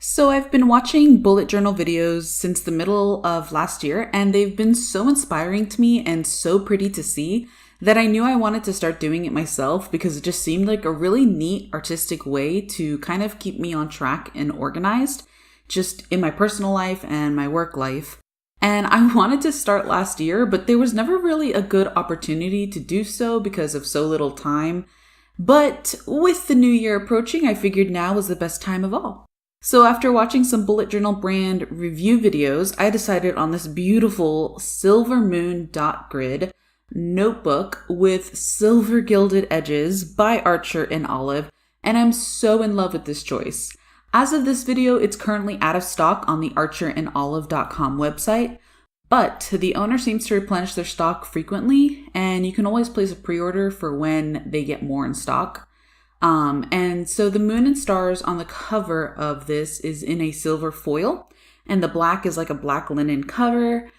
So I've been watching bullet journal videos since the middle of last year, and they've been so inspiring to me and so pretty to see that I knew I wanted to start doing it myself because it just seemed like a really neat artistic way to kind of keep me on track and organized, just in my personal life and my work life. And I wanted to start last year, but there was never really a good opportunity to do so because of so little time. But with the new year approaching, I figured now was the best time of all. So after watching some bullet journal brand review videos, I decided on this beautiful silver moon dot grid notebook with silver gilded edges by Archer and Olive, and I'm so in love with this choice. As of this video, it's currently out of stock on the archerandolive.com website, but the owner seems to replenish their stock frequently, and you can always place a pre-order for when they get more in stock. And so the moon and stars on the cover of this is in a silver foil, and the black is like a black linen cover.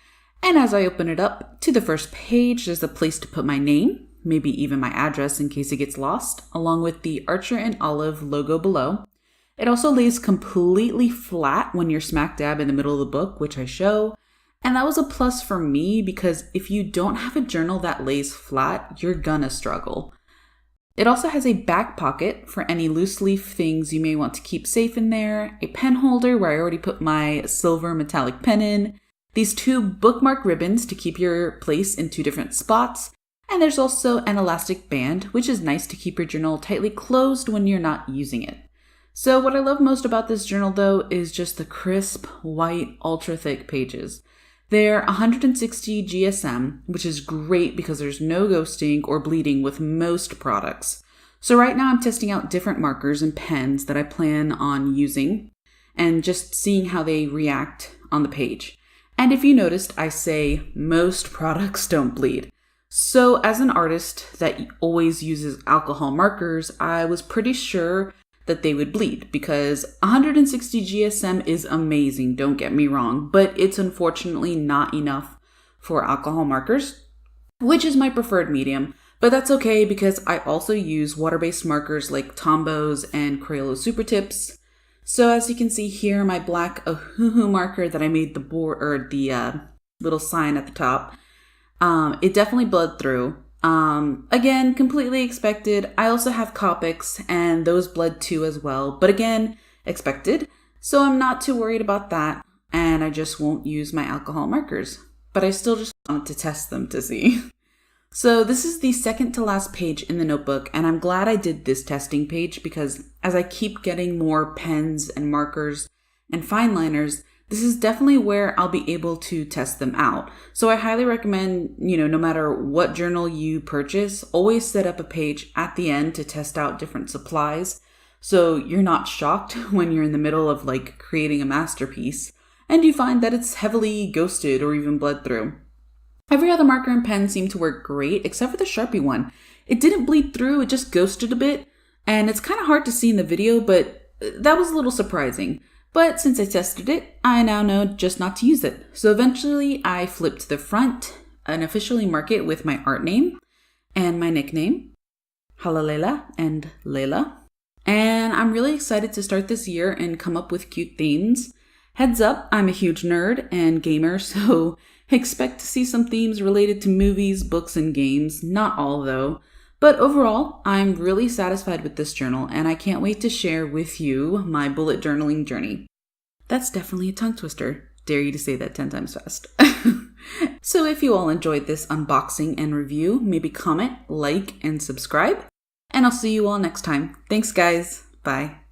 And as I open it up to the first page, there's a place to put my name, maybe even my address in case it gets lost, along with the Archer and Olive logo below. It also lays completely flat when you're smack dab in the middle of the book, which I show. And that was a plus for me because if you don't have a journal that lays flat, you're gonna struggle. It also has a back pocket for any loose leaf things you may want to keep safe in there, a pen holder where I already put my silver metallic pen in, these two bookmark ribbons to keep your place in two different spots, and there's also an elastic band, which is nice to keep your journal tightly closed when you're not using it. So what I love most about this journal though is just the crisp, white, ultra thick pages. They're 160 GSM, which is great because there's no ghosting or bleeding with most products. So right now I'm testing out different markers and pens that I plan on using and just seeing how they react on the page. And if you noticed, I say most products don't bleed. So as an artist that always uses alcohol markers, I was pretty sure that they would bleed because 160 GSM is amazing, don't get me wrong, but it's unfortunately not enough for alcohol markers, which is my preferred medium, but that's okay because I also use water-based markers like Tombows and Crayola Super Tips. So as you can see here, my black Ohuhu marker that I made the little sign at the top, it definitely bled through. Again, completely expected. I also have Copics and those bled too as well, but again, expected. So I'm not too worried about that and I just won't use my alcohol markers, but I still just wanted to test them to see. So this is the second to last page in the notebook and I'm glad I did this testing page because as I keep getting more pens and markers and fine liners, this is definitely where I'll be able to test them out. So I highly recommend, no matter what journal you purchase, always set up a page at the end to test out different supplies. So you're not shocked when you're in the middle of creating a masterpiece and you find that it's heavily ghosted or even bled through. Every other marker and pen seemed to work great except for the Sharpie one. It didn't bleed through, it just ghosted a bit. And it's kind of hard to see in the video, but that was a little surprising. But since I tested it, I now know just not to use it. So eventually I flipped to the front and officially mark it with my art name and my nickname, Halalela and Layla. And I'm really excited to start this year and come up with cute themes. Heads up, I'm a huge nerd and gamer, so expect to see some themes related to movies, books, and games. Not all though. But overall, I'm really satisfied with this journal and I can't wait to share with you my bullet journaling journey. That's definitely a tongue twister. Dare you to say that 10 times fast. So if you all enjoyed this unboxing and review, maybe comment, like, and subscribe. And I'll see you all next time. Thanks guys. Bye.